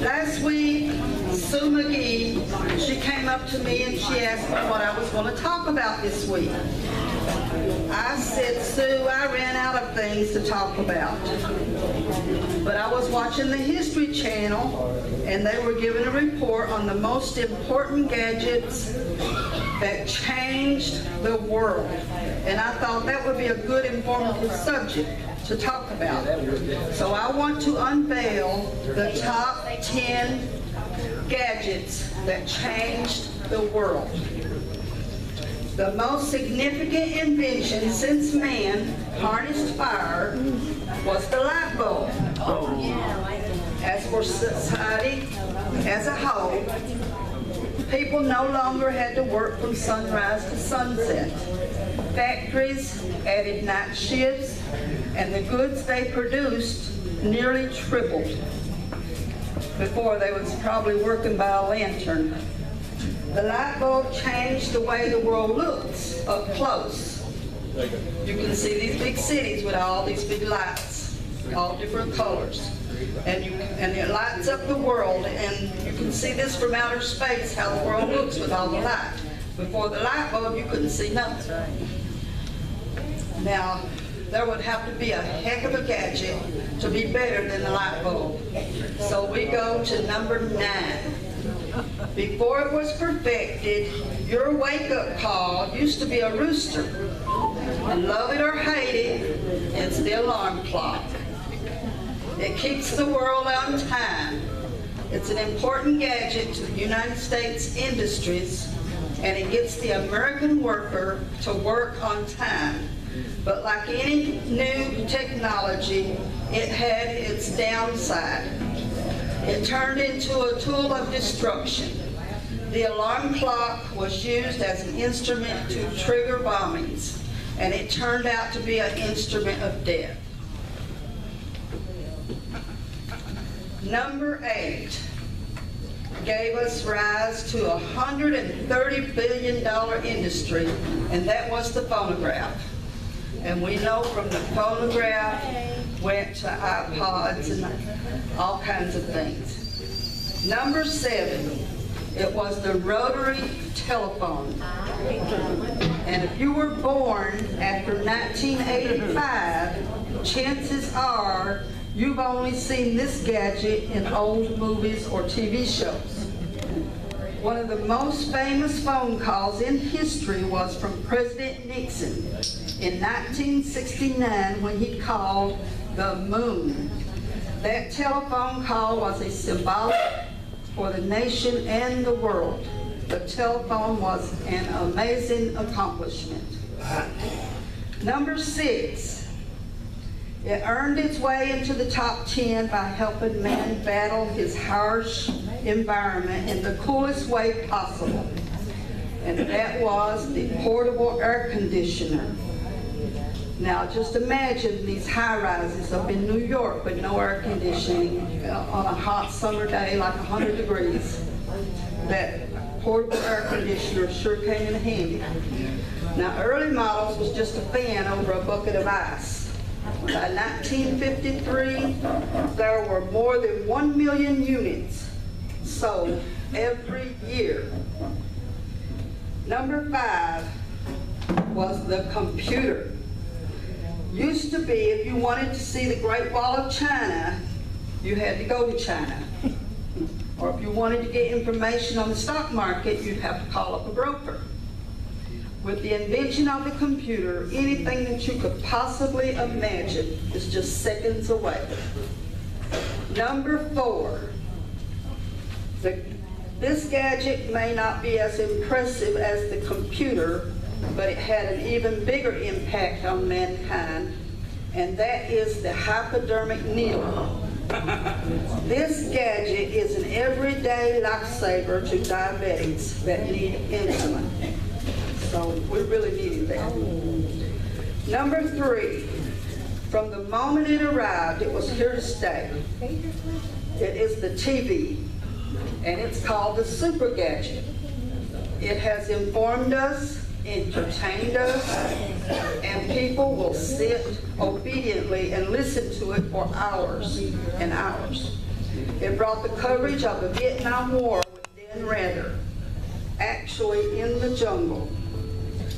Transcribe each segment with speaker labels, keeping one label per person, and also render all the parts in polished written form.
Speaker 1: Last week, Sue McGee, she came up to me and she asked me what I was going to talk about this week. I said, Sue, I ran out of things to talk about. But I was watching the History Channel and they were giving a report on the most important gadgets that changed the world. And I thought that would be a good informative subject to talk about. So I want to unveil the top 10 gadgets that changed the world. The most significant invention since man harnessed fire was the light bulb. As for society as a whole, people no longer had to work from sunrise to sunset. Factories added night shifts, and the goods they produced nearly tripled. Before, they was probably working by a lantern. The light bulb changed the way the world looks up close. You can see these big cities with all these big lights, all different colors. And it lights up the world, and you can see this from outer space, how the world looks with all the light. Before the light bulb, you couldn't see nothing. Now, there would have to be a heck of a gadget to be better than the light bulb. So we go to number 9. Before it was perfected, your wake-up call used to be a rooster. And love it or hate it, it's the alarm clock. It keeps the world on time. It's an important gadget to the United States industries, and it gets the American worker to work on time. But like any new technology, it had its downside. It turned into a tool of destruction. The alarm clock was used as an instrument to trigger bombings, and it turned out to be an instrument of death. Number 8 gave us rise to a $130 billion industry, and that was the phonograph. And we know from the phonograph went to iPods and all kinds of things. Number 7, it was the rotary telephone. And if you were born after 1985, chances are you've only seen this gadget in old movies or TV shows. One of the most famous phone calls in history was from President Nixon in 1969 when he called the moon. That telephone call was a symbolic for the nation and the world. The telephone was an amazing accomplishment. Number 6. It earned its way into the top 10 by helping man battle his harsh environment in the coolest way possible. And that was the portable air conditioner. Now just imagine these high-rises up in New York with no air conditioning on a hot summer day like 100 degrees. That portable air conditioner sure came in handy. Now early models was just a fan over a bucket of ice. By 1953, there were more than 1 million units sold every year. Number 5 was the computer. Used to be, if you wanted to see the Great Wall of China, you had to go to China. Or if you wanted to get information on the stock market, you'd have to call up a broker. With the invention of the computer, anything that you could possibly imagine is just seconds away. Number 4, this gadget may not be as impressive as the computer, but it had an even bigger impact on mankind, and that is the hypodermic needle. This gadget is an everyday lifesaver to diabetics that need insulin. So we really needed that. Number 3, from the moment it arrived, it was here to stay. It is the TV, and it's called the super gadget. It has informed us, entertained us, and people will sit obediently and listen to it for hours and hours. It brought the coverage of the Vietnam War with Dan Rather, actually in the jungle.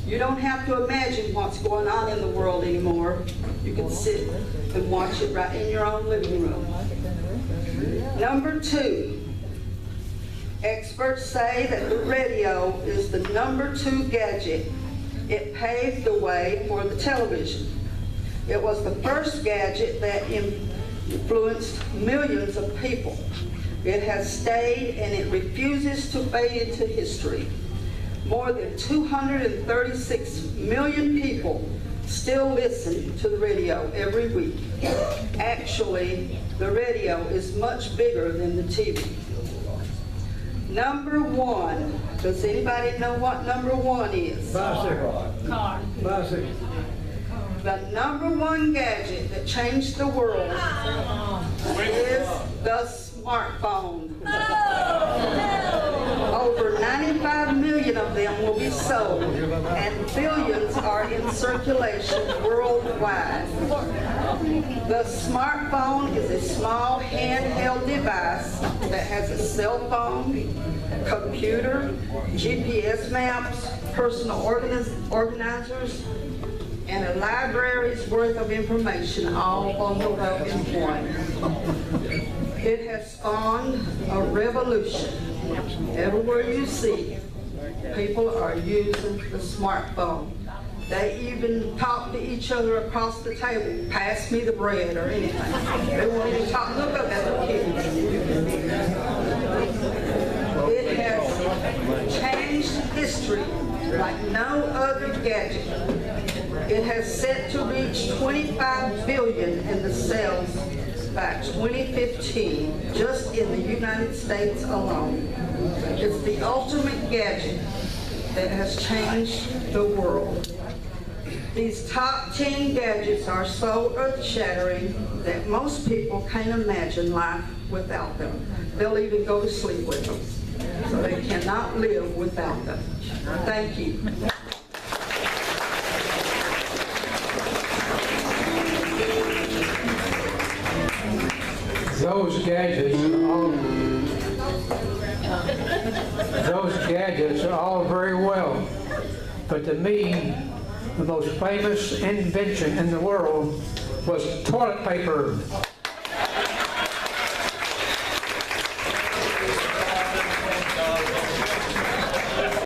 Speaker 1: You don't have to imagine what's going on in the world anymore. You can sit and watch it right in your own living room. Number 2, experts say that the radio is the number 2 gadget. It paved the way for the television. It was the first gadget that influenced millions of people. It has stayed and it refuses to fade into history. More than 236 million people still listen to the radio every week. Actually, the radio is much bigger than the TV. Number 1. Does anybody know what number 1 is?
Speaker 2: Bicycle.
Speaker 3: Car.
Speaker 2: Bicycle.
Speaker 1: The number 1 gadget that changed the world is the smartphone. Over 95 million of them will be sold, and billions are in circulation worldwide. The smartphone is a small handheld device that has a cell phone, computer, GPS maps, personal organizers, and a library's worth of information all bundled up in one. It has spawned a revolution. Everywhere you see, people are using the smartphone. They even talk to each other across the table, pass me the bread or anything. They won't even talk, look up at the kids. It has changed history like no other gadget. It has set to reach 25 billion in the sales by 2015, just in the United States alone. It's the ultimate gadget that has changed the world. These top 10 gadgets are so earth-shattering that most people can't imagine life without them. They'll even go to sleep with them. So they cannot live without them. Thank you.
Speaker 2: Those gadgets are all very well, but to me, the most famous invention in the world was toilet paper.